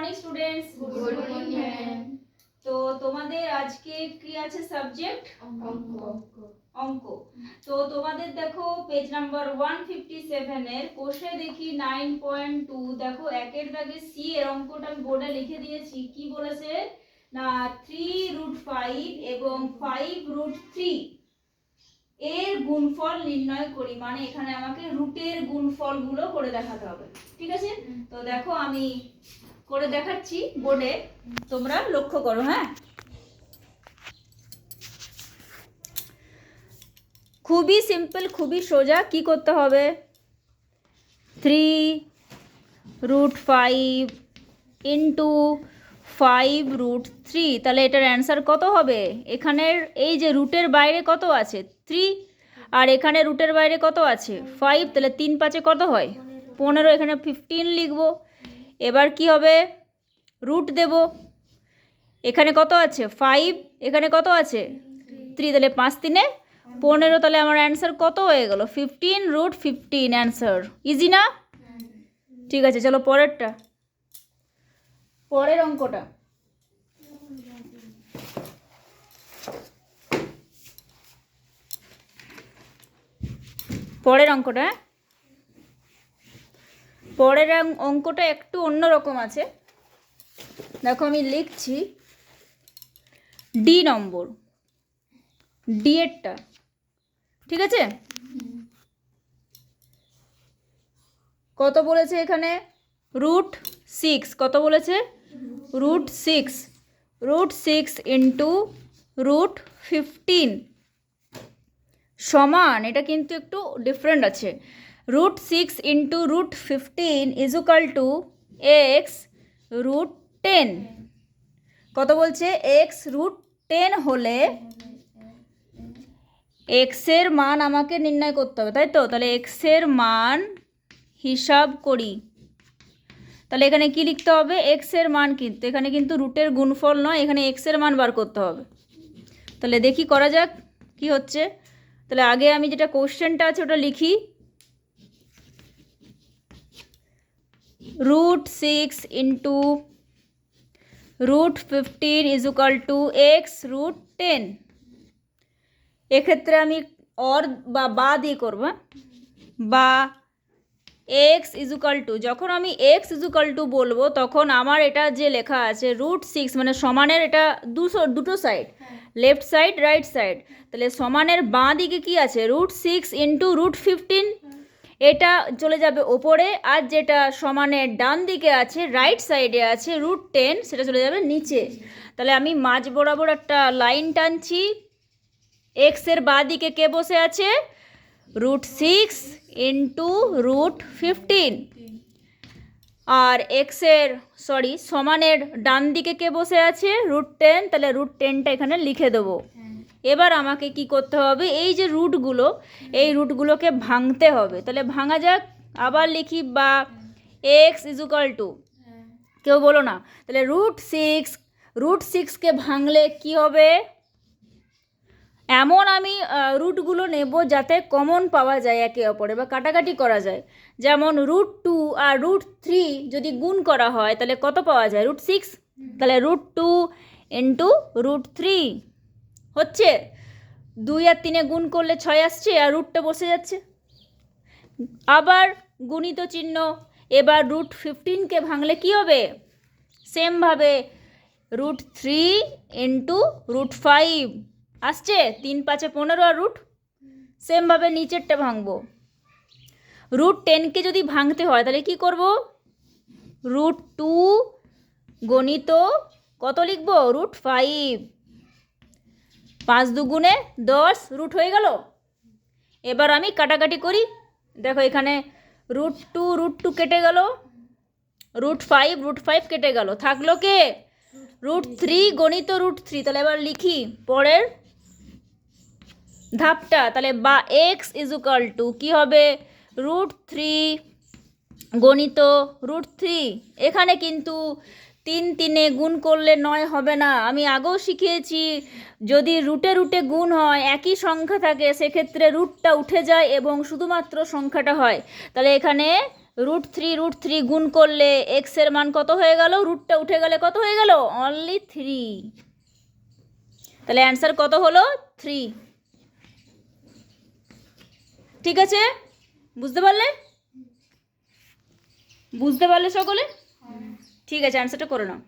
Morning students. Good morning ma'am. তো তোমাদের আজকে কি আছে সাবজেক্ট? অঙ্ক। তো তোমাদের দেখো পেজ নাম্বার 157 এর কোষে দেখি 9.2 দেখো একের দাগে সি এর অঙ্কটা আমি বোর্ডে লিখে দিয়েছি। কি বলেছে না 3√5 এবং 5√3 এর গুণফল নির্ণয় করি, মানে এখানে আমাকে রুটের গুণফল গুলো করে দেখাতে হবে। ঠিক আছে, তো দেখো আমি করে দেখাচ্ছি বোর্ডে, তোমরা লক্ষ্য করো। হ্যাঁ, খুবই সিম্পল, খুবই সোজা। কি করতে হবে? 3√5 ইন্টু 5√3, তাহলে এটার অ্যান্সার কত হবে? এখানের এই যে রুটের বাইরে কত আছে 3, আর এখানে রুটের বাইরে কত আছে 5, তাহলে 3 5 কত হয় 15, এখানে 15 লিখব। এবার কি হবে? রুট দেব। এখানে কত আছে 5, এখানে কত আছে 3, তাহলে 5 3 15, তাহলে আমার অ্যান্সার কত হয়ে গেল 15√15 অ্যান্সার। ইজি না? ঠিক আছে, চলো পরেরটা, পরের অঙ্কটা। পরের অঙ্কটা পরের অঙ্কটা একটু অন্যরকম আছে। দেখো আমি লিখছি ডি নম্বর, ডি এরটা। ঠিক আছে, কত বলেছে এখানে? √6। কত বলেছে? √6। √6 ইন্টু √15 সমান, এটা কিন্তু একটু ডিফারেন্ট আছে। √6 into √15 is equal to x√10। কত বলছে? x√10 হলে x এর মান আমাকে নির্ণয় করতে হবে, তাই তো? তাহলে x এর মান হিসাব করি। তাহলে এখানে কি লিখতে হবে? x এর মান, কিন্তু এখানে কিন্তু রুটের গুণফল নয়, এখানে x এর মান বার করতে হবে। তাহলে দেখি করা যাক কি হচ্ছে। তাহলে আগে আমি যেটা কোশ্চেনটা আছে ওটা লিখি। √6 into √15 is equal to x√10। এক্ষেত্রে আমি অর বা দিয়ে করবো, বা x ইজ ইকুয়াল টু, যখন আমি x ইজ ইকুয়াল টু বলবো তখন আমার এটা যে লেখা আছে √6 মানে সমানের, এটা দুটো side, left side right side, তাহলে সমানের বাঁ দিকে কি আছে? √6 ইন্টু √15, এটা চলে যাবে ওপরে, আর যেটা সমানের ডান দিকে আছে রাইট সাইডে আছে √10, সেটা চলে যাবে নিচে। তাহলে আমি মাঝ বরাবর একটা লাইন টানছি। এক্স এর বাঁ দিকে কে বসে আছে? √6 ইন্টু √15, আর এক্সের সমানের ডান দিকে কে বসে আছে? √10, তাহলে √10টা এখানে লিখে দেবো। এবার আমাকে কি করতে হবে? এই যে রুটগুলো, এই রুটগুলোকে ভাঙতে হবে। তাহলে ভাঙা যাক, আবার লিখি, বা এক্স ইজ ইকুয়াল টু, কেউ বলো না, তাহলে √6কে ভাঙলে কি হবে? এমন আমি রুটগুলো নেব যাতে কমন পাওয়া যায় একে অপরে, বা কাটাকাটি করা যায়। যেমন √2 আর √3 যদি গুণ করা হয় তাহলে কত পাওয়া যায়? √6, তাহলে √2 ইন্টু √3 হচ্ছে 2 আর 3 গুণ করলে 6 আসছে, আর রুটটা বসে যাচ্ছে। আবার গুণিত চিহ্ন। এবার √15কে ভাঙলে কি হবে? সেমভাবে √3 ইন্টু √5 আসছে, 3 5 15, আর রুট সেমভাবে নিচেরটা ভাঙবো। √10কে যদি ভাঙতে হয় তাহলে কি করব? √2 গণিত কত লিখবো? √5, 5 দুগুণে 10, রুট হয়ে গেল। এবার আমি কাটাকাটি করি। দেখো এখানে √2 কেটে গেল, √5 কেটে গেল, থাকলো কে? √3 গণিত √3। তাহলে এবার লিখি পরের ধাপটা। তাহলে বা এক্স ইজ ইকুয়াল টু কী হবে? √3 গণিত √3। এখানে কিন্তু 3 3 গুণ করলে 9 হবে না। আমি আগেও শিখিয়েছি, যদি রুটে রুটে গুণ হয়, একই সংখ্যা থাকে, সেক্ষেত্রে রুটটা উঠে যায় এবং শুধুমাত্র সংখ্যাটা হয়। তাহলে এখানে √3 গুণ করলে এক্সের মান কত হয়ে গেল? রুটটা উঠে গেলে কত হয়ে গেল? অনলি 3। তাহলে অ্যান্সার কত হলো? 3। ঠিক আছে, বুঝতে পারলে? বুঝতে পারলে সকলে? ঠিক আছে, অ্যান্সারটা করে নাও।